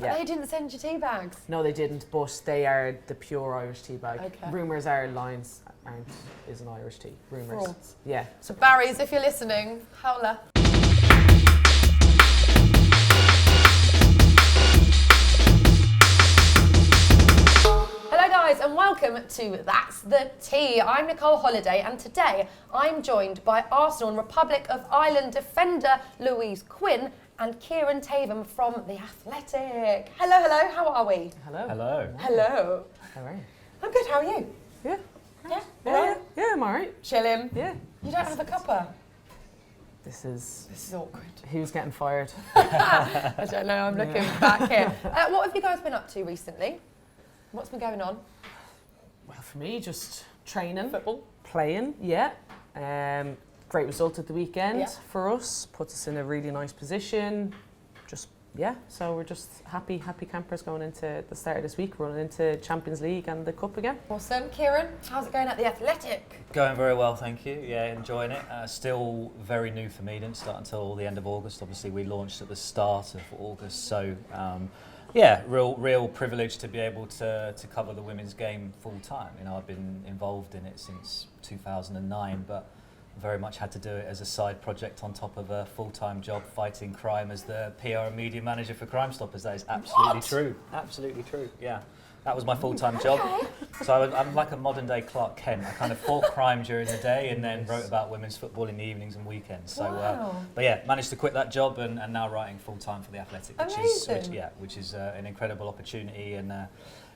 But they didn't send you tea bags? No, they didn't, but they are the pure Irish tea bag. Okay. Rumours are Lions is an Irish tea. Rumours. Frauds. Yeah. So Barry's, if you're listening, howler. Hello guys and welcome to That's the Tea. I'm Nicole Holliday and today I'm joined by Arsenal and Republic of Ireland defender Louise Quinn and Keiran Theivam from The Athletic. Hello, hello, how are we? Hello. Hello. Hello. How are you? I'm good, how are you? Yeah. Yeah? Yeah, I'm alright. Chilling? Yeah. You don't have a cuppa? This is awkward. who's getting fired. I don't know, I'm looking back here. What have you guys been up to recently? What's been going on? Well, for me, just training. Football? Playing, yeah. Great result at the weekend for us. Puts us in a really nice position. So we're just happy campers going into the start of this week, running into Champions League and the Cup again. Awesome. Keiran, how's it going at The Athletic? Going very well, thank you. Yeah, enjoying it. Still very new for me. Didn't start until the end of August. Obviously, we launched at the start of August. So, real privilege to be able to cover the women's game full time. You know, I've been involved in it since 2009, but very much had to do it as a side project on top of a full-time job fighting crime as the PR and media manager for Crime Stoppers. That is absolutely true. Absolutely true, yeah. That was my full-time job. So I'm like a modern-day Clark Kent. I kind of fought crime during the day and then wrote about women's football in the evenings and weekends. So, managed to quit that job and now writing full-time for The Athletic, which is an incredible opportunity and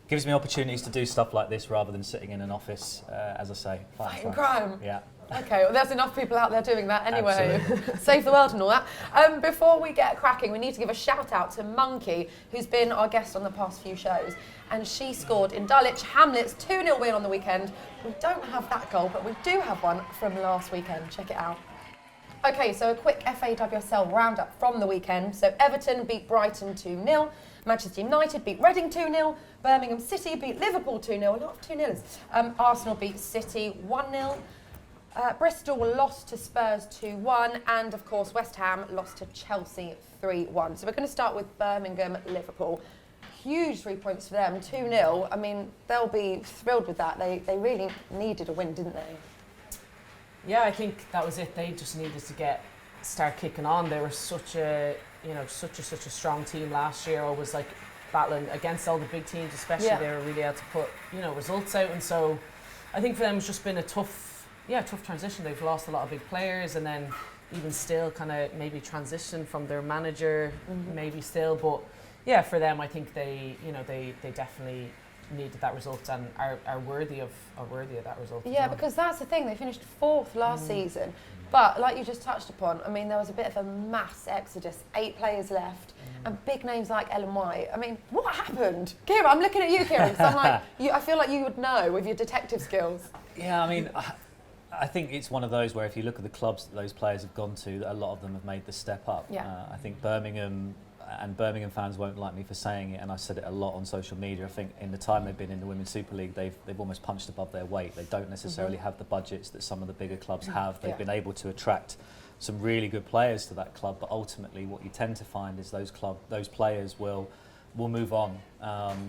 gives me opportunities to do stuff like this rather than sitting in an office, as I say. Fighting crime? Yeah. Okay, well there's enough people out there doing that anyway. Save the world and all that. Before we get cracking, we need to give a shout out to Monkey, who's been our guest on the past few shows. And she scored in Dulwich Hamlet's 2-0 win on the weekend. We don't have that goal, but we do have one from last weekend. Check it out. Okay, so a quick FAWSL roundup from the weekend. So Everton beat Brighton 2-0. Manchester United beat Reading 2-0. Birmingham City beat Liverpool 2-0. A lot of 2-0s. Arsenal beat City 1-0. Bristol lost to Spurs 2-1, and of course West Ham lost to Chelsea 3-1. So we're going to start with Birmingham Liverpool. Huge 3 points for them, 2-0. I mean, they'll be thrilled with that. They really needed a win, didn't they? Yeah, I think that was it. They just needed to start kicking on. They were such a strong team last year. Always like battling against all the big teams, especially. They were really able to put results out, and so I think for them it's just been a tough transition. They've lost a lot of big players, and then even still kind of maybe transition from their manager, maybe still. But yeah, for them, I think they definitely needed that result and are worthy of that result. Yeah, because that's the thing. They finished 4th last season, but like you just touched upon, I mean, there was a bit of a mass exodus. 8 players left, and big names like Ellen White. I mean, what happened? Keiran, I'm looking at you, Keiran, because I'm like, I feel like you would know with your detective skills. Yeah, I mean, I think it's one of those where if you look at the clubs that those players have gone to, a lot of them have made the step up. I think Birmingham fans won't like me for saying it, and I said it a lot on social media. I think in the time they've been in the Women's Super League, they've almost punched above their weight. They don't necessarily have the budgets that some of the bigger clubs have. They've been able to attract some really good players to that club, but ultimately what you tend to find is those players will move on,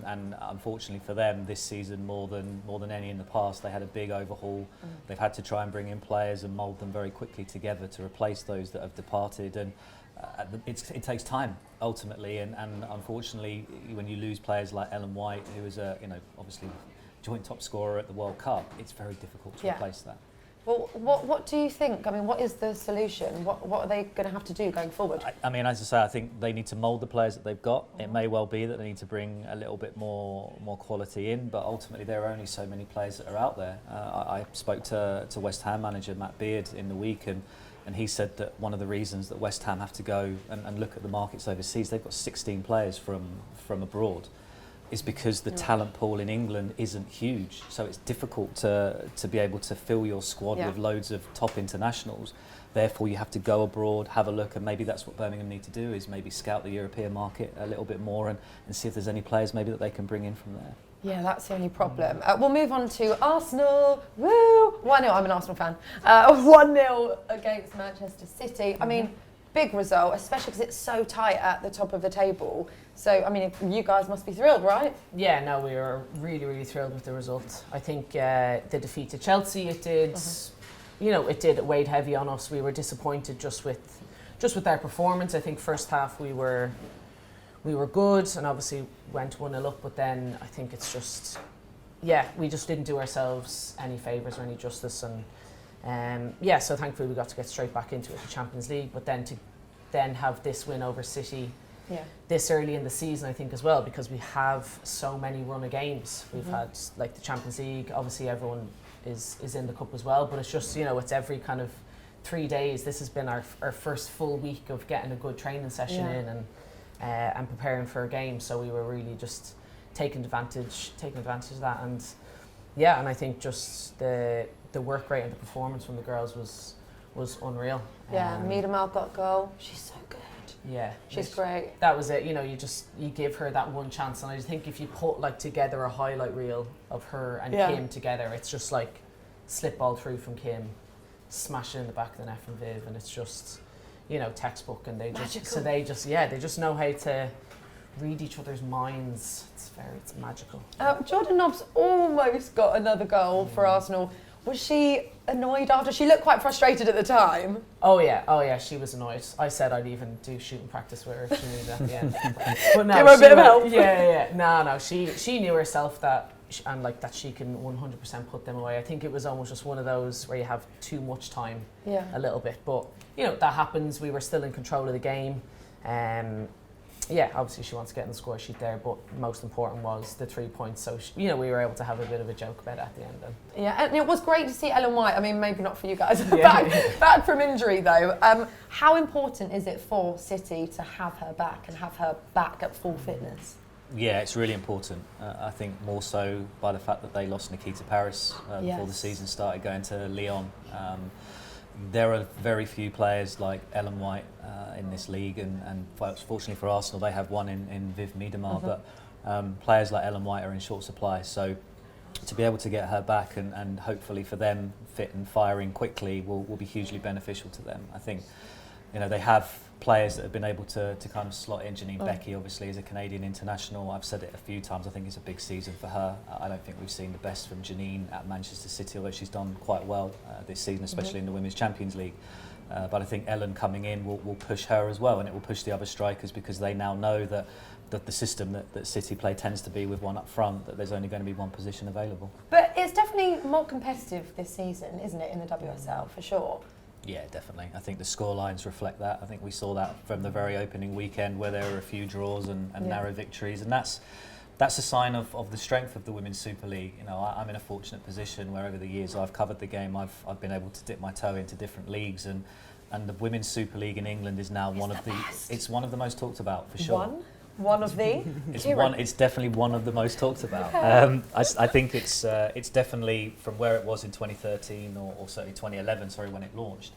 and unfortunately for them this season more than any in the past, they had a big overhaul. They've had to try and bring in players and mould them very quickly together to replace those that have departed, and it takes time ultimately, and unfortunately when you lose players like Ellen White, who is obviously joint top scorer at the World Cup, it's very difficult to replace that. Well, what do you think? I mean, what is the solution? What are they going to have to do going forward? I mean, as I say, I think they need to mould the players that they've got. It may well be that they need to bring a little bit more quality in, but ultimately there are only so many players that are out there. I spoke to West Ham manager Matt Beard in the week, and he said that one of the reasons that West Ham have to go and look at the markets overseas, they've got 16 players from abroad, is because the talent pool in England isn't huge. So it's difficult to be able to fill your squad with loads of top internationals. Therefore, you have to go abroad, have a look, and maybe that's what Birmingham need to do, is maybe scout the European market a little bit more and see if there's any players maybe that they can bring in from there. Yeah, that's the only problem. We'll move on to Arsenal. Woo! 1-0, I'm an Arsenal fan. 1-0 against Manchester City. I mean, big result, especially because it's so tight at the top of the table. So, I mean, you guys must be thrilled, right? Yeah, no, we were really, really thrilled with the result. I think the defeat to Chelsea, it did, you know, it did weigh heavy on us. We were disappointed just with our performance. I think first half we were good and obviously went 1-0 up, but then I think it's just, we just didn't do ourselves any favours or any justice. And so thankfully we got to get straight back into it, the Champions League, but then to have this win over City this early in the season, I think as well, because we have so many run of games. We've had like the Champions League, obviously everyone is in the cup as well, but it's just, you know, it's every kind of 3 days. This has been our first full week of getting a good training session in and preparing for a game, so we were really just taking advantage of that. And and I think just the work rate and the performance from the girls was unreal. Miedema got a goal. She's so good. Yeah, she's great. That was it. You know, you give her that one chance, and I just think if you put like together a highlight reel of her and Kim together, it's just like slip ball through from Kim, smash it in the back of the net from Viv, and it's just, you know, textbook. And they just know how to read each other's minds. It's magical. Jordan Nobbs almost got another goal for Arsenal. Was she annoyed after? She looked quite frustrated at the time. Oh yeah, she was annoyed. I said I'd even do shooting practice with her if she needed at the end. But no, give her a bit of help. Yeah. No, she knew herself that she can 100% put them away. I think it was almost just one of those where you have too much time, a little bit. But you know, that happens. We were still in control of the game. Obviously she wants to get in the score sheet there, but most important was the 3 points. So, we were able to have a bit of a joke about it at the end. And it was great to see Ellen White. I mean, maybe not for you guys, back from injury though. How important is it for City to have her back and have her back at full fitness? Yeah, it's really important. I think more so by the fact that they lost Nikita Paris before the season started, going to Lyon. There are very few players like Ellen White in this league, and fortunately for Arsenal, they have one in Viv Miedema, but players like Ellen White are in short supply. So to be able to get her back and hopefully for them fit and firing quickly will be hugely beneficial to them. I think, you know, they have players that have been able to kind of slot in. Janine Becky obviously is a Canadian international. I've said it a few times, I think it's a big season for her. I don't think we've seen the best from Janine at Manchester City, although she's done quite well this season, especially in the Women's Champions League. But I think Ellen coming in will push her as well, and it will push the other strikers, because they now know that the system that City play tends to be with one up front, that there's only going to be one position available. But it's definitely more competitive this season, isn't it, in the WSL, for sure? Yeah, definitely. I think the scorelines reflect that. I think we saw that from the very opening weekend, where there were a few draws and narrow victories, and that's a sign of the strength of the Women's Super League. You know, I'm in a fortunate position where over the years I've covered the game, I've been able to dip my toe into different leagues, and the Women's Super League in England is now one of the most talked about, for sure. One of the? It's definitely one of the most talked about. I think it's definitely, from where it was in 2013 or certainly 2011, when it launched,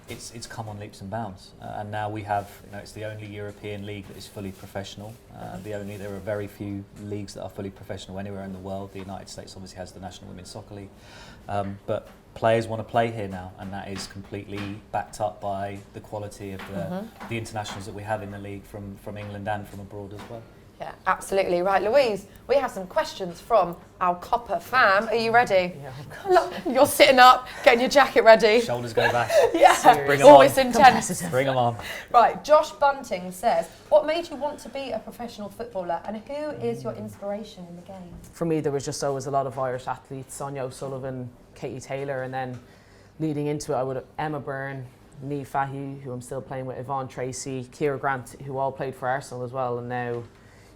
it's come on leaps and bounds. And now we have, you know, it's the only European league that is fully professional. There are very few leagues that are fully professional anywhere in the world. The United States obviously has the National Women's Soccer League. But players want to play here now, and that is completely backed up by the quality of the internationals that we have in the league from England and from abroad as well. Yeah, absolutely. Right, Louise, we have some questions from our Copper fam. Are you ready? Yeah. You're sitting up, getting your jacket ready. Shoulders go back. Yeah, always intense. Bring them on. Right, Josh Bunting says, what made you want to be a professional footballer, and who is your inspiration in the game? For me, there was just always a lot of Irish athletes: Sonia O'Sullivan, Katie Taylor, and then leading into it, I would have Emma Byrne, Niamh Fahey, who I'm still playing with, Yvonne Tracy, Ciara Grant, who all played for Arsenal as well, and now,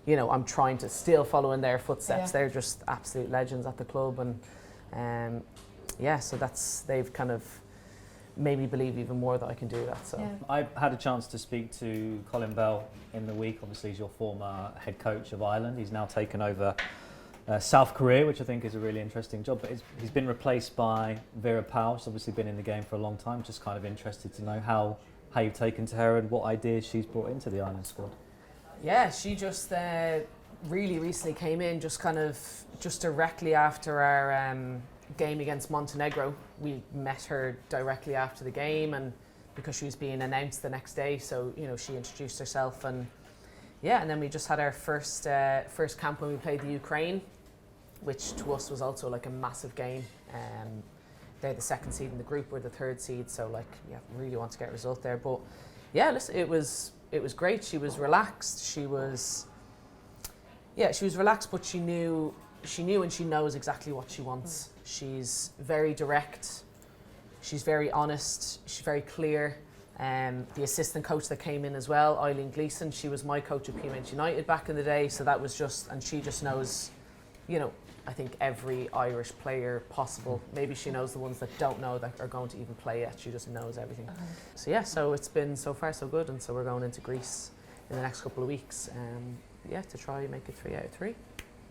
you know, I'm trying to still follow in their footsteps. They're just absolute legends at the club, and so they've kind of made me believe even more that I can do that. So I had a chance to speak to Colin Bell in the week. Obviously, he's your former head coach of Ireland. He's now taken over South Korea, which I think is a really interesting job. But he's been replaced by Vera Pauw. She's obviously been in the game for a long time. Just kind of interested to know how you've taken to her and what ideas she's brought into the Ireland squad. Yeah, she just really recently came in, just directly after our game against Montenegro. We met her directly after the game, and because she was being announced the next day, so, you know, she introduced herself, and yeah, and then we just had our first camp when we played the Ukraine, which to us was also like a massive game. They're the second seed in the group, we're the third seed, so like, yeah, really want to get a result there. But yeah, listen, it was great. She was relaxed. She was relaxed, but she knew and she knows exactly what she wants. She's very direct. She's very honest. She's very clear. The assistant coach that came in as well, Eileen Gleeson, she was my coach at PMH United back in the day, so that was just, and she just knows, you know, I think every Irish player possible. Maybe she knows the ones that don't know that are going to even play yet. She just knows everything. So yeah, so it's been so far so good, and so we're going into Greece in the next couple of weeks. To try and make it 3 out of 3.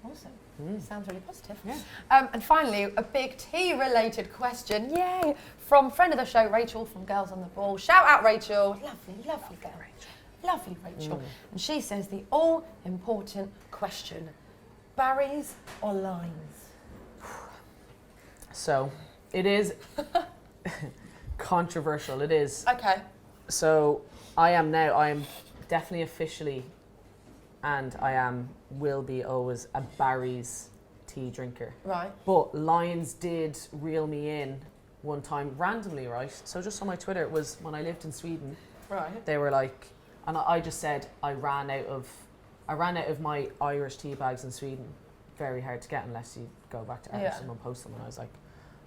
Awesome. Sounds really positive. Yeah. And finally, a big tea-related question. Yay! From friend of the show, Rachel from Girls on the Ball. Shout out, Rachel. Lovely girl. Lovely Rachel. And she says the all-important question: Barry's or lines? So it is controversial. It is. Okay. So I am definitely officially, and will be always a Barry's tea drinker. Right. But Lions did reel me in one time randomly, right? So just on my Twitter, it was when I lived in Sweden. Right. They were like, and I just said I ran out of my Irish tea bags in Sweden. Very hard to get unless you go back to Everton and post them. And I was like,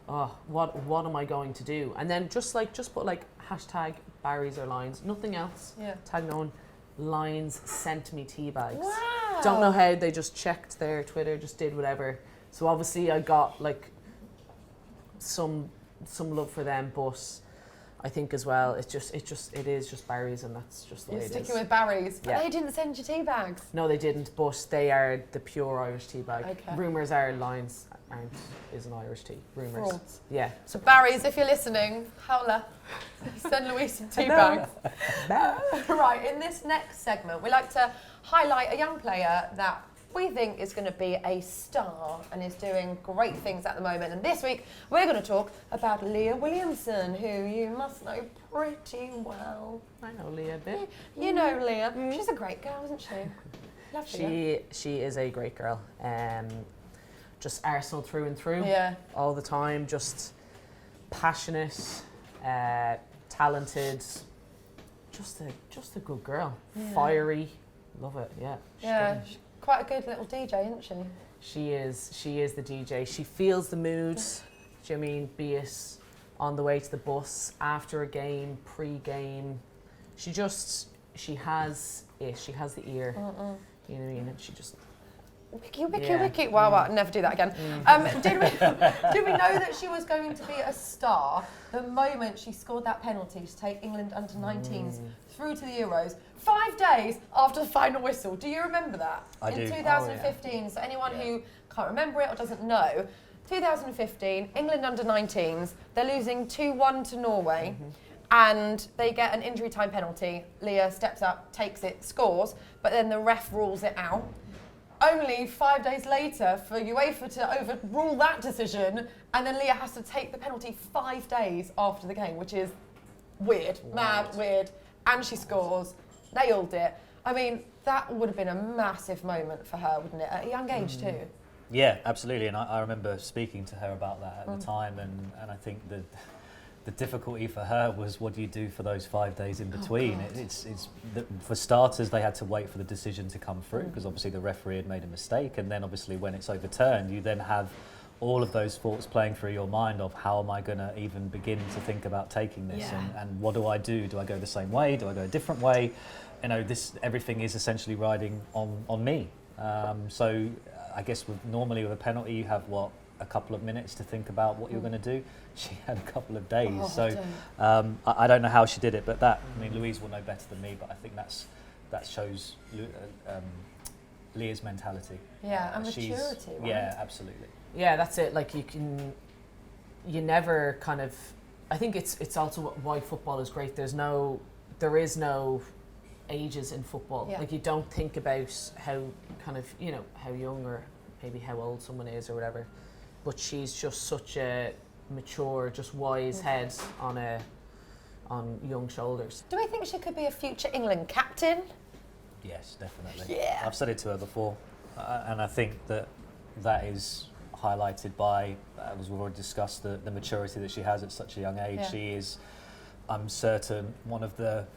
oh, what am I going to do? And then just put like hashtag Barry's or Lions, nothing else. Yeah. Tag no one. Lions sent me tea bags. Wow. Don't know how, they just checked their Twitter, just did whatever. So obviously I got like some love for them, but I think as well it is just Barry's, and that's just the way it is. You're sticking with Barry's. Yeah. But they didn't send you tea bags. No, they didn't, but they are the pure Irish tea bag. Okay. Rumours are Lions is an Irish tea. Rumours. Frauds. Yeah. So Barry's, if you're listening, howler. Send Louise some tea bags. Right, in this next segment, we like to highlight a young player that we think is going to be a star and is doing great things at the moment. And this week, we're going to talk about Leah Williamson, who you must know pretty well. I know Leah a bit. You know Leah. She's a great girl, isn't she? Lovely. She is a great girl. Just Arsenal through and through. Yeah. All the time. Just passionate, talented. Just a good girl. Yeah. Fiery. Love it. Yeah. She's quite a good little DJ, isn't she? She is the DJ. She feels the mood. Do you mean, be it on the way to the bus, after a game, pre-game. She has it. She has the ear. You know what I mean? And she just... Wiki. Wow, never do that again. Did we know that she was going to be a star the moment she scored that penalty to take England under-19s through to the Euros, 5 days after the final whistle? Do you remember that? I do. 2015. Oh, yeah. So anyone who can't remember it or doesn't know, 2015, England under-19s, they're losing 2-1 to Norway. And they get an injury time penalty. Leah steps up, takes it, scores, but then the ref rules it out. Only 5 days later for UEFA to overrule that decision, and then Leah has to take the penalty 5 days after the game, which is weird, mad, weird. And she scores, nailed it. I mean, that would have been a massive moment for her, wouldn't it? At a young age too. Yeah, absolutely. And I remember speaking to her about that at the time, and I think the difficulty for her was, what do you do for those 5 days in between? For starters, they had to wait for the decision to come through, because obviously the referee had made a mistake, and then obviously when it's overturned, you then have all of those thoughts playing through your mind of, how am I going to even begin to think about taking this, and what do I do? Do I go the same way? Do I go a different way? You know, everything is essentially riding on me. So I guess normally with a penalty, you have a couple of minutes to think about what you're going to do. She had a couple of days, I don't know how she did it, but Louise will know better than me, but I think that shows Leah's mentality. Yeah, and maturity, right? Yeah, absolutely. Yeah, that's it. Like you never kind of, I think it's also why football is great. There is no ages in football. Yeah. Like, you don't think about how kind of, how young or maybe how old someone is or whatever. But she's just such a mature, just wise head on young shoulders. Do we think she could be a future England captain? Yes, definitely. Yeah. I've said it to her before, and I think that is highlighted by, as we've already discussed, the maturity that she has at such a young age. Yeah. She is, I'm certain, one of the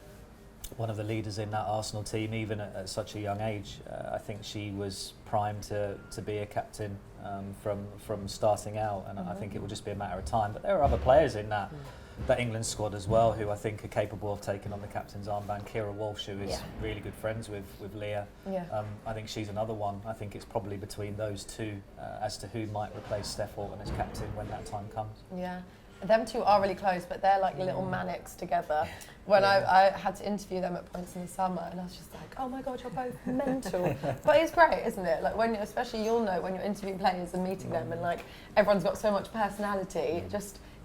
leaders in that Arsenal team, even at such a young age. I think she was primed to be a captain from starting out, and I think it will just be a matter of time. But there are other players in that England squad as well who I think are capable of taking on the captain's armband. Kira Walsh, who is really good friends with Leah. Yeah. I think she's another one. I think it's probably between those two as to who might replace Steph Houghton as captain when that time comes. Yeah. Them two are really close, but they're like little manics together. When I had to interview them at points in the summer, and I was just like, oh my God, you're both mental. But it's great, isn't it? Like when, especially you'll know when you're interviewing players and meeting them, and like everyone's got so much personality,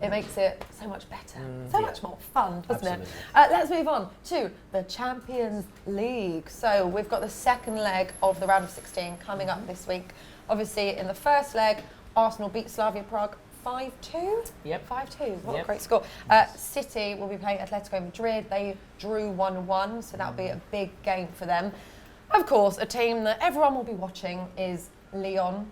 it makes it so much better, so much more fun, doesn't it? Let's move on to the Champions League. So we've got the second leg of the round of 16 coming up this week. Obviously, in the first leg, Arsenal beat Slavia Prague 5-2? Yep. 5-2, what a great score. City will be playing Atletico Madrid. They drew 1-1, so that'll be a big game for them. Of course, a team that everyone will be watching is Lyon,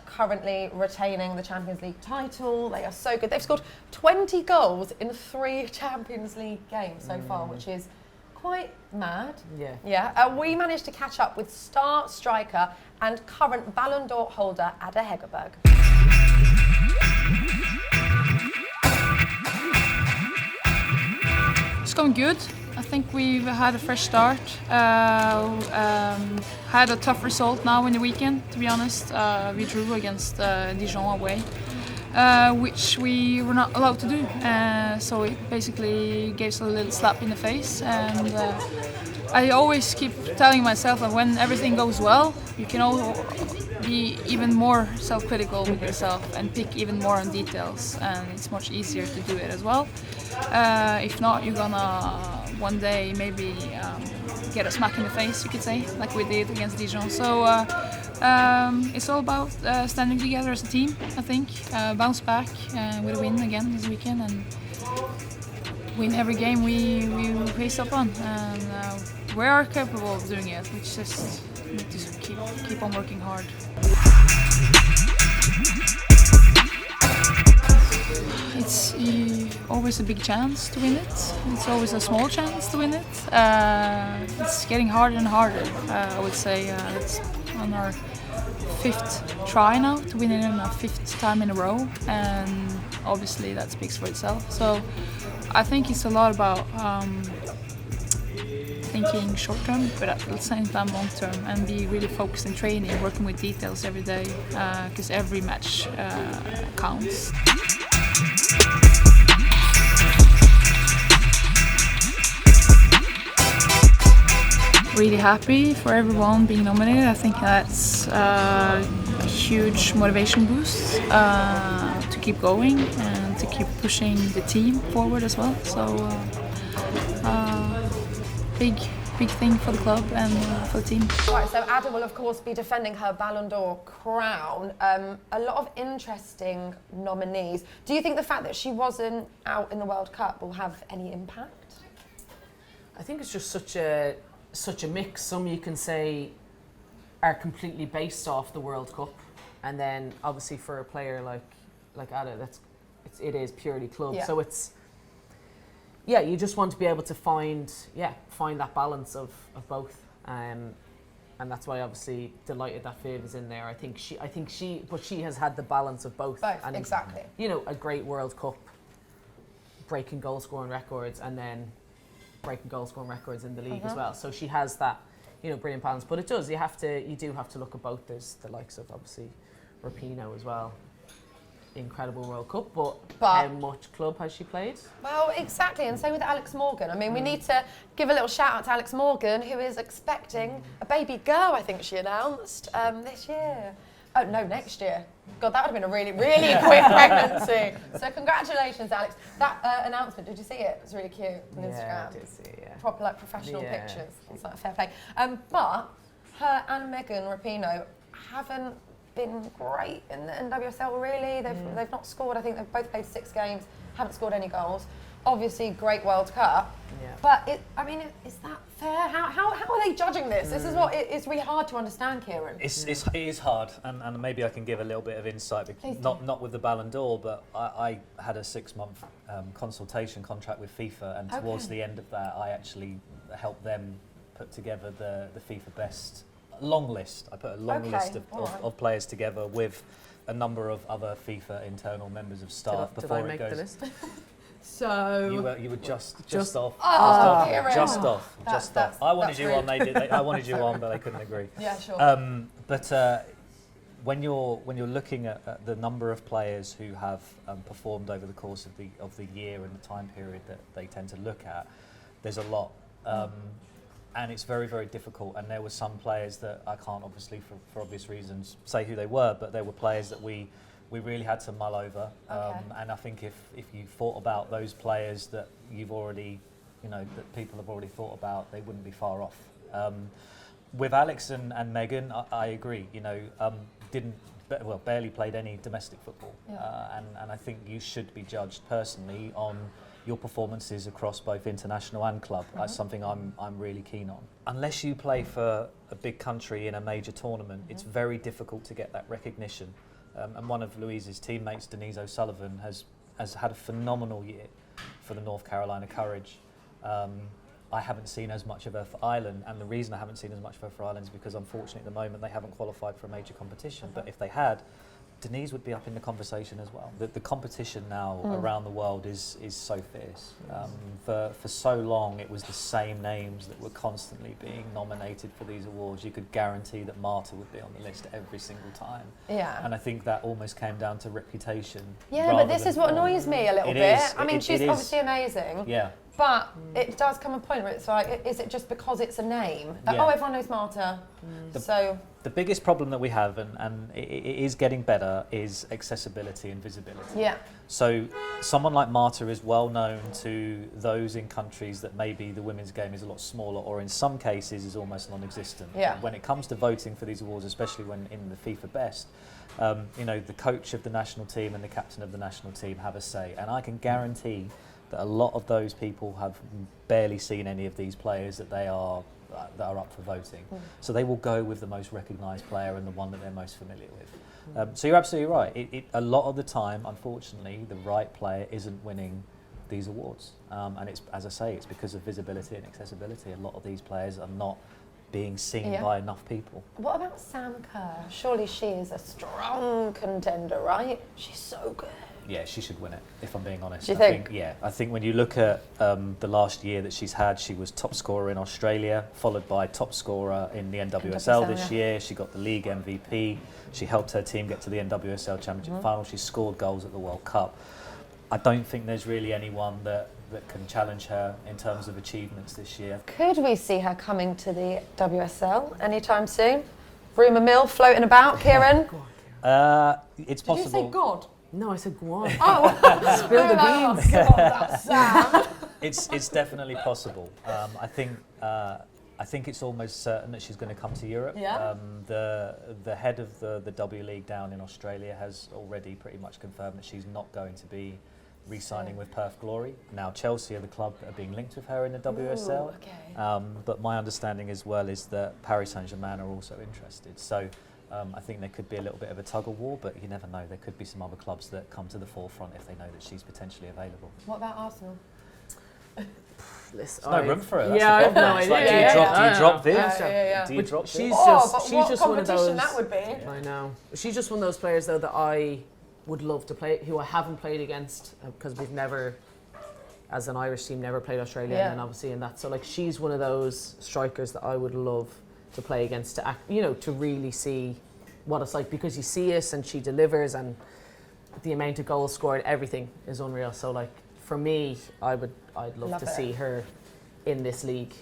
currently retaining the Champions League title. They are so good. They've scored 20 goals in 3 Champions League games so far, which is quite mad. Yeah. We managed to catch up with star striker and current Ballon d'Or holder Ada Hegerberg. It's going good. I think we've had a fresh start. Had a tough result now in the weekend, to be honest. We drew against Dijon away, which we were not allowed to do. So it basically gave us a little slap in the face. And I always keep telling myself that when everything goes well, you can be even more self-critical with yourself and pick even more on details, and it's much easier to do it as well. If not, you're gonna one day maybe get a smack in the face, you could say, like we did against Dijon. So it's all about standing together as a team, I think. Bounce back with a win again this weekend and win every game we face up on. And we are capable of doing it. We just need to keep on working hard. It's always a big chance to win it. It's always a small chance to win it. It's getting harder and harder. I would say it's on our 5th try now to win it in our 5th time in a row, and obviously that speaks for itself. So I think it's a lot about thinking short term, but at the same time long term, and be really focused in training, working with details every day, because every match counts. Really happy for everyone being nominated. I think that's a huge motivation boost to keep going and to keep pushing the team forward as well. So big thing for the club and for the team. Right, so Ada will of course be defending her Ballon d'Or crown. A lot of interesting nominees. Do you think the fact that she wasn't out in the World Cup will have any impact? I think it's just such a mix. Some you can say are completely based off the World Cup, and then obviously for a player like Ada, it is purely club. Yeah. So it's you just want to be able to find that balance of both, and that's why obviously delighted that Faiv is in there. I think she has had the balance of both. And, exactly. A great World Cup, breaking goal scoring records, and then breaking goal scoring records in the league as well. So she has that, brilliant balance. But you do have to look at both. There's the likes of obviously Rapinoe as well. Incredible World Cup, but how much club has she played? Well, exactly, and same with Alex Morgan. I mean, we need to give a little shout out to Alex Morgan, who is expecting a baby girl, I think she announced, this year. Oh, no, next year. God, that would have been a really, really quick pregnancy. So congratulations, Alex. That announcement, did you see it? It was really cute on Instagram. Yeah, I did see it, yeah. Proper, professional pictures. It's like fair play. But her and Megan Rapinoe haven't been great in the NWSL, really. They've not scored. I think they've both played 6 games, haven't scored any goals. Obviously, great World Cup. Yeah. But, is that fair? How are they judging this? This is what it's really hard to understand, Keiran. It is hard, and maybe I can give a little bit of insight, not with the Ballon d'Or, but I had a 6-month consultation contract with FIFA, and towards the end of that, I actually helped them put together the FIFA best long list. I put a long list of players together with a number of other FIFA internal members of staff did before I make it goes. the list? So You were just off. Keiran. Just off. I wanted that's you on. I wanted you on, but they couldn't agree. Yeah, sure. But when you're looking at the number of players who have performed over the course of the year and the time period that they tend to look at, there's a lot, and it's very, very difficult. And there were some players that I can't obviously, for obvious reasons, say who they were, but there were players that we really had to mull over. And I think if you thought about those players that you've already, that people have already thought about, they wouldn't be far off. With Alex and Megan, I agree. Barely played any domestic football, and I think you should be judged personally on your performances across both international and club. That's something I'm really keen on. Unless you play for a big country in a major tournament, it's very difficult to get that recognition. And one of Louise's teammates, Denise O'Sullivan, has had a phenomenal year for the North Carolina Courage. I haven't seen as much of her for Ireland, and the reason I haven't seen as much of her for Ireland is because unfortunately at the moment they haven't qualified for a major competition. But if they had, Denise would be up in the conversation as well. The competition now around the world is so fierce. For so long it was the same names that were constantly being nominated for these awards. You could guarantee that Marta would be on the list every single time. Yeah. And I think that almost came down to reputation. Yeah, but this is what annoys me a little bit. She's obviously amazing. Yeah. But it does come a point where it's like, is it just because it's a name? Everyone knows Marta. The biggest problem that we have, and it is getting better, is accessibility and visibility. Yeah. So someone like Marta is well known to those in countries that maybe the women's game is a lot smaller, or in some cases is almost non-existent. Yeah. When it comes to voting for these awards, especially when in the FIFA Best, the coach of the national team and the captain of the national team have a say, and I can guarantee that a lot of those people have barely seen any of these players that are up for voting. So they will go with the most recognised player and the one that they're most familiar with. So you're absolutely right. A lot of the time, unfortunately, the right player isn't winning these awards. And it's, as I say, it's because of visibility and accessibility. A lot of these players are not being seen by enough people. What about Sam Kerr? Surely she is a strong contender, right? She's so good. Yeah, she should win it, if I'm being honest. Do you think? I think when you look at the last year that she's had, she was top scorer in Australia, followed by top scorer in the NWSL this year. She got the league MVP. She helped her team get to the NWSL Championship final. She scored goals at the World Cup. I don't think there's really anyone that can challenge her in terms of achievements this year. Could we see her coming to the WSL anytime soon? Rumour mill floating about, Keiran? It's possible. Did you say God? No, I said go on. Oh, spill the beans. God, that's Sam. It's definitely possible. I think it's almost certain that she's going to come to Europe. Yeah. The head of the W League down in Australia has already pretty much confirmed that she's not going to be re-signing with Perth Glory. Now Chelsea are the club that are being linked with her in the WSL. Okay. But my understanding as well is that Paris Saint-Germain are also interested. So I think there could be a little bit of a tug-of-war, but you never know. There could be some other clubs that come to the forefront if they know that she's potentially available. What about Arsenal? There's no room for her. That's I have no idea. idea. Do you drop Viv? Do you drop She's Viv? just one of those. That would be. I know. She's just one of those players though that I would love to play, who I haven't played against because we've never, as an Irish team, never played Australia, and then obviously in that. So like, she's one of those strikers that I would love to play against, to act, to really see what it's like, because you see it and she delivers, and the amount of goals scored, everything is unreal. So like, for me, I'd love to see her in this league,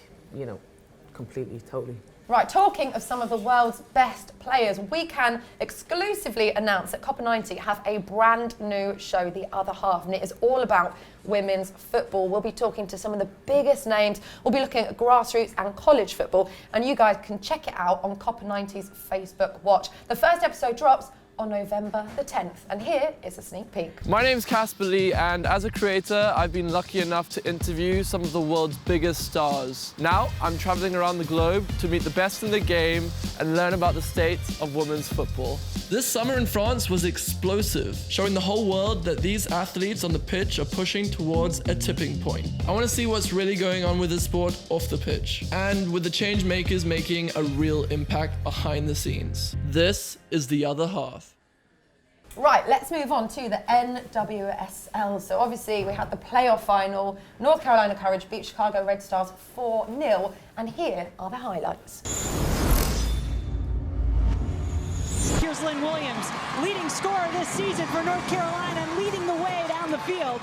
completely, totally. Right, talking of some of the world's best players, we can exclusively announce that Copper90 have a brand new show, The Other Half, and it is all about women's football. We'll be talking to some of the biggest names. We'll be looking at grassroots and college football, and you guys can check it out on Copper90's Facebook watch. The first episode drops on November the 10th. And here is a sneak peek. My name's Casper Lee, and as a creator, I've been lucky enough to interview some of the world's biggest stars. Now, I'm traveling around the globe to meet the best in the game and learn about the state of women's football. This summer in France was explosive, showing the whole world that these athletes on the pitch are pushing towards a tipping point. I want to see what's really going on with the sport off the pitch, and with the change makers making a real impact behind the scenes. This is the other half. Right, let's move on to the NWSL. So obviously we had the playoff final. North Carolina Courage beat Chicago Red Stars 4-0, and here are the highlights. Here's Lynn Williams, leading scorer this season for North Carolina, and leading the way down the field.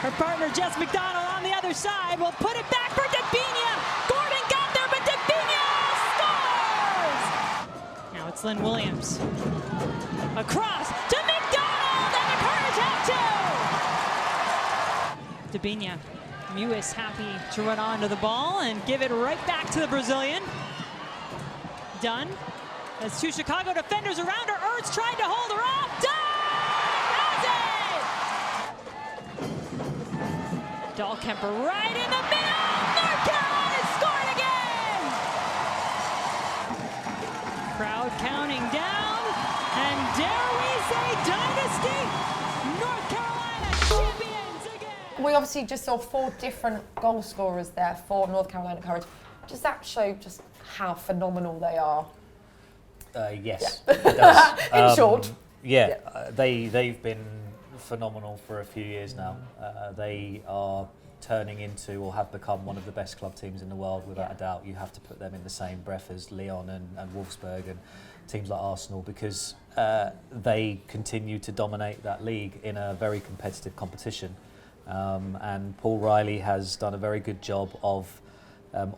Her partner Jess McDonald on the other side will put it back for Dabinia. Gordon got there, but Dabinia scores! Now it's Lynn Williams. Across to McDonald, and the Courage have two! Dabinia, Mewis happy to run onto the ball and give it right back to the Brazilian. Dunn. As two Chicago defenders around her, Ertz tried to hold her off. Has it! Dahlkemper right in the middle. North Carolina scored again! Crowd counting down, and dare we say dynasty? North Carolina champions again! We obviously just saw 4 different goal scorers there for North Carolina Courage. Does that show just how phenomenal they are? Yes, it does. In short. They've been phenomenal for a few years now. They are turning into, or have become, one of the best club teams in the world, without a doubt. You have to put them in the same breath as Lyon and Wolfsburg and teams like Arsenal, because they continue to dominate that league in a very competitive competition. And Paul Riley has done a very good job of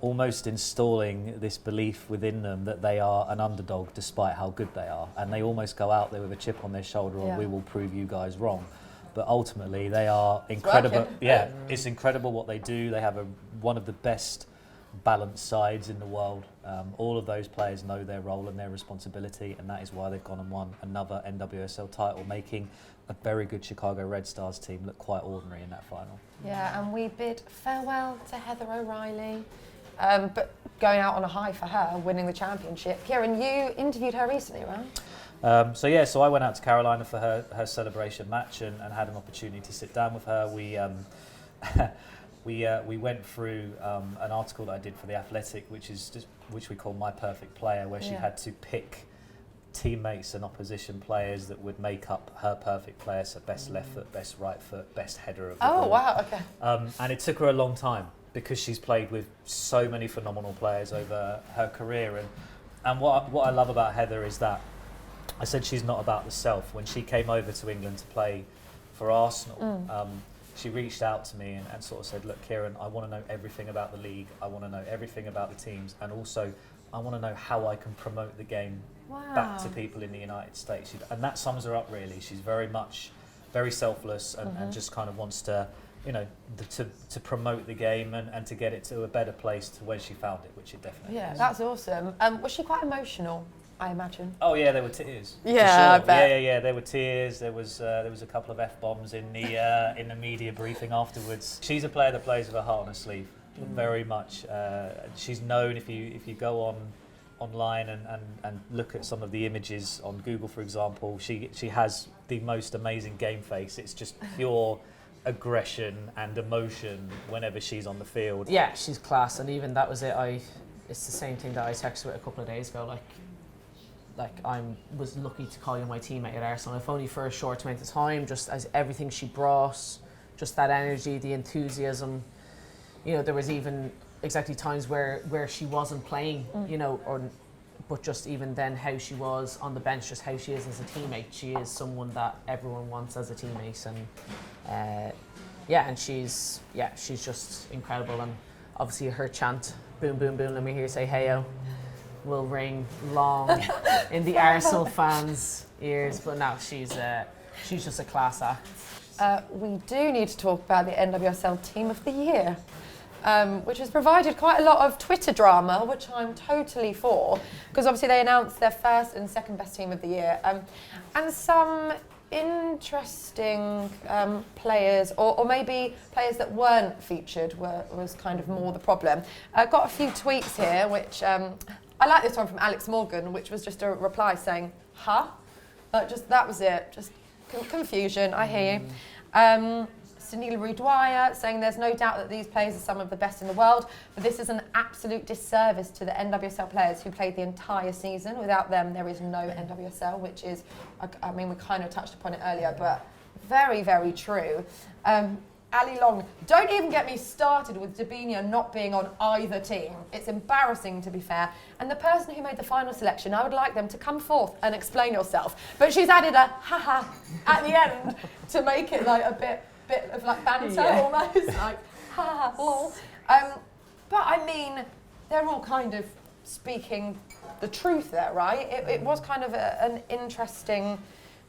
almost installing this belief within them that they are an underdog despite how good they are, and they almost go out there with a chip on their shoulder, or we will prove you guys wrong. But ultimately they are incredible. It's incredible what they do. They have one of the best balanced sides in the world. All of those players know their role and their responsibility, and that is why they've gone and won another NWSL title, making a very good Chicago Red Stars team look quite ordinary in that final. Yeah, and we bid farewell to Heather O'Reilly, but going out on a high for her, winning the championship. Keiran, you interviewed her recently, right? So I went out to Carolina for her celebration match and had an opportunity to sit down with her. We went through an article that I did for The Athletic, which we call My Perfect Player, where she had to pick teammates and opposition players that would make up her perfect player. So best left foot, best right foot, best header of the ball. Oh wow, okay. And it took her a long time, because she's played with so many phenomenal players over her career. And what I love about Heather is that, I said she's not about the self. When she came over to England to play for Arsenal, she reached out to me and sort of said, look, Keiran, I want to know everything about the league. I want to know everything about the teams. And also, I want to know how I can promote the game back to people in the United States. And that sums her up, really. She's very selfless and just kind of wants to, to promote the game and to get it to a better place to where she found it, which it definitely is. That's awesome. Was she quite emotional, I imagine? Oh yeah, there were tears. Yeah, sure. I bet. Yeah. There were tears. There was a couple of F-bombs in the media briefing afterwards. She's a player that plays with her heart on her sleeve, very much. She's known, if you go online and look at some of the images on Google, for example, she has the most amazing game face. It's just pure aggression and emotion whenever she's on the field. Yeah, she's class, and even that was it. It's the same thing that I texted her a couple of days ago. Like I was lucky to call you my teammate at Arsenal, if only for a short amount of time. Just as everything she brought, just that energy, the enthusiasm. There was even exactly times where she wasn't playing, but just even then how she was on the bench, just how she is as a teammate. She is someone that everyone wants as a teammate, and and she's just incredible. And obviously her chant, boom, boom, boom, let me hear you say heyo, will ring long in the Arsenal fans' ears. But no, she's just a class act. We do need to talk about the NWSL Team of the Year. which has provided quite a lot of Twitter drama, which I'm totally for, because obviously they announced their first and second best team of the year, and some interesting players, or maybe players that weren't featured was kind of more the problem. Got a few tweets here, which I like this one from Alex Morgan, which was just a reply saying, huh? That was it, just confusion, I hear you. Sunil Rudwaya saying there's no doubt that these players are some of the best in the world, but this is an absolute disservice to the NWSL players who played the entire season. Without them, there is no NWSL, which is, I mean, we kind of touched upon it earlier, but very, very true. Ali Long, don't even get me started with Dabinia not being on either team. It's embarrassing, to be fair. And the person who made the final selection, I would like them to come forth and explain yourself. But she's added a haha at the end to make it like a bit of like banter almost, like ha lol. But I mean, they're all kind of speaking the truth there, right? It was kind of an interesting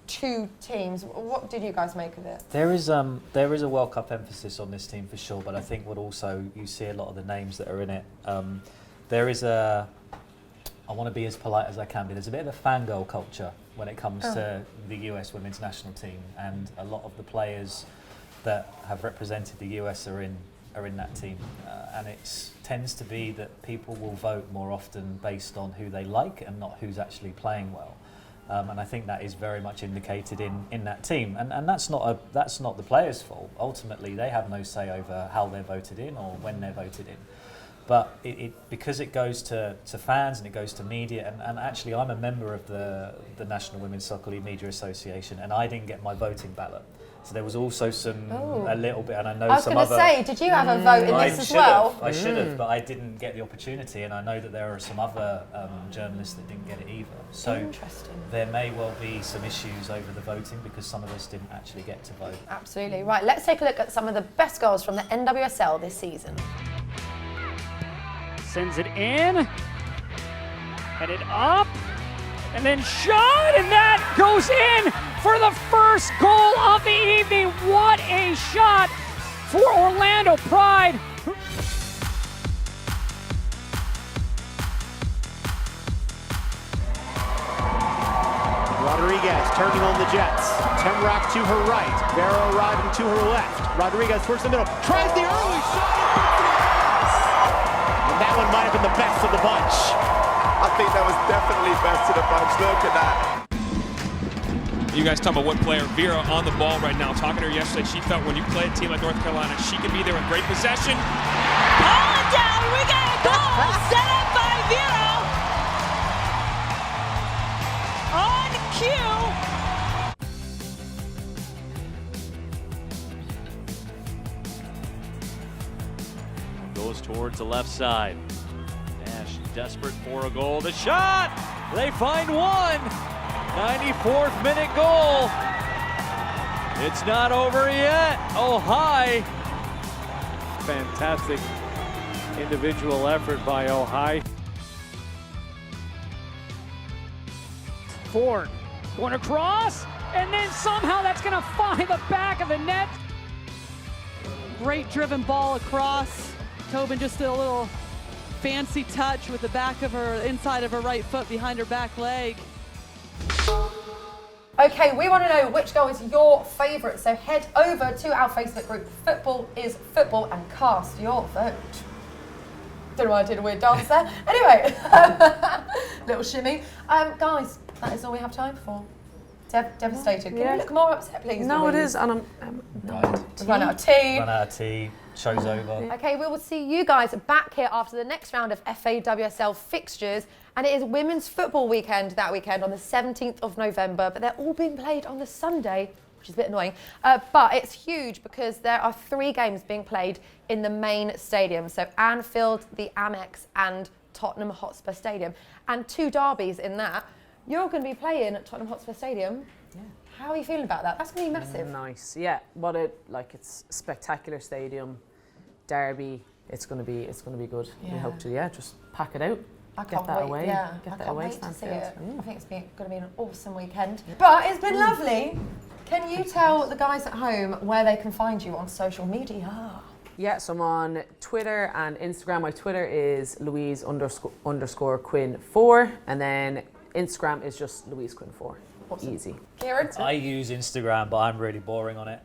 two teams. What did you guys make of it? There is a World Cup emphasis on this team for sure, but I think what also you see a lot of the names that are in it. There is I want to be as polite as I can be. There's a bit of a fangirl culture when it comes to the US women's national team, and a lot of the players that have represented the US are in that team, and it tends to be that people will vote more often based on who they like and not who's actually playing well, and I think that is very much indicated in that team, and that's not the players' fault. Ultimately, they have no say over how they're voted in or when they're voted in, but because it goes to fans and it goes to media, and actually I'm a member of the National Women's Soccer League Media Association, and I didn't get my voting ballot. So there was also a little bit, and I know some other... I was going to say, did you have a vote in this as well? I should have, but I didn't get the opportunity, and I know that there are some other journalists that didn't get it either. So there may well be some issues over the voting because some of us didn't actually get to vote. Absolutely. Right, let's take a look at some of the best goals from the NWSL this season. Sends it in, headed up, and then shot, and that goes in for the first goal of the evening. What a shot for Orlando Pride. Rodriguez turning on the Jets. Temrak to her right. Vero arriving to her left. Rodriguez towards the middle. Tries the early shot. And that one might have been the best of the bunch. I think that was definitely best of the bunch. Look at that. You guys talking about what player? Vera on the ball right now. Talking to her yesterday, she felt when you play a team like North Carolina, she can be there in great possession. Ball down, we got a goal set up by Vera. On cue. Goes towards the left side. Nash desperate for a goal. The shot! They find one! 94th minute goal. It's not over yet. Oh, high. Fantastic individual effort by Ohio. Ford going across, and then somehow that's going to find the back of the net. Great driven ball across. Tobin just did a little fancy touch with the back of her, inside of her right foot behind her back leg. Okay, we want to know which goal is your favourite, so head over to our Facebook group, Football is Football, and cast your vote. Don't know why I did a weird dance there. Anyway, little shimmy. Guys, that is all we have time for. Devastated. Can you look more upset, please? No, Louise? it is, and We've run out of tea. Run out of tea. Show's over. Okay, we will see you guys back here after the next round of FAWSL fixtures, and it is Women's Football Weekend that weekend on the 17th of November, but they're all being played on the Sunday, which is a bit annoying, but it's huge because there are 3 games being played in the main stadium, so Anfield, the Amex, and Tottenham Hotspur Stadium, and 2 derbies in that. You're going to be playing at Tottenham Hotspur Stadium. Yeah. How are you feeling about that? That's going to be massive. Nice, yeah. It's a spectacular stadium, derby. It's going to be good. Yeah. We hope to, just pack it out. Get that away. Yeah, get I that can't away. wait to see it. I think it's going to be an awesome weekend. But it's been lovely. Can you tell the guys at home where they can find you on social media? Yeah, so I'm on Twitter and Instagram. My Twitter is Louise_Quinn4, and then Instagram is just Louise Quinn4. Awesome. Easy. Keiran? I use Instagram, but I'm really boring on it.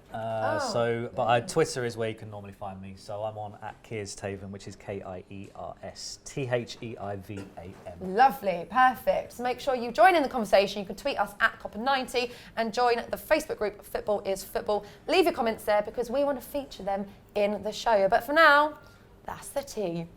Twitter is where you can normally find me. So I'm on @Keiran Theivam, which is KIERS Lovely, perfect. So make sure you join in the conversation. You can tweet us @Copper90 and join the Facebook group Football is Football. Leave your comments there because we want to feature them in the show. But for now, that's the tea.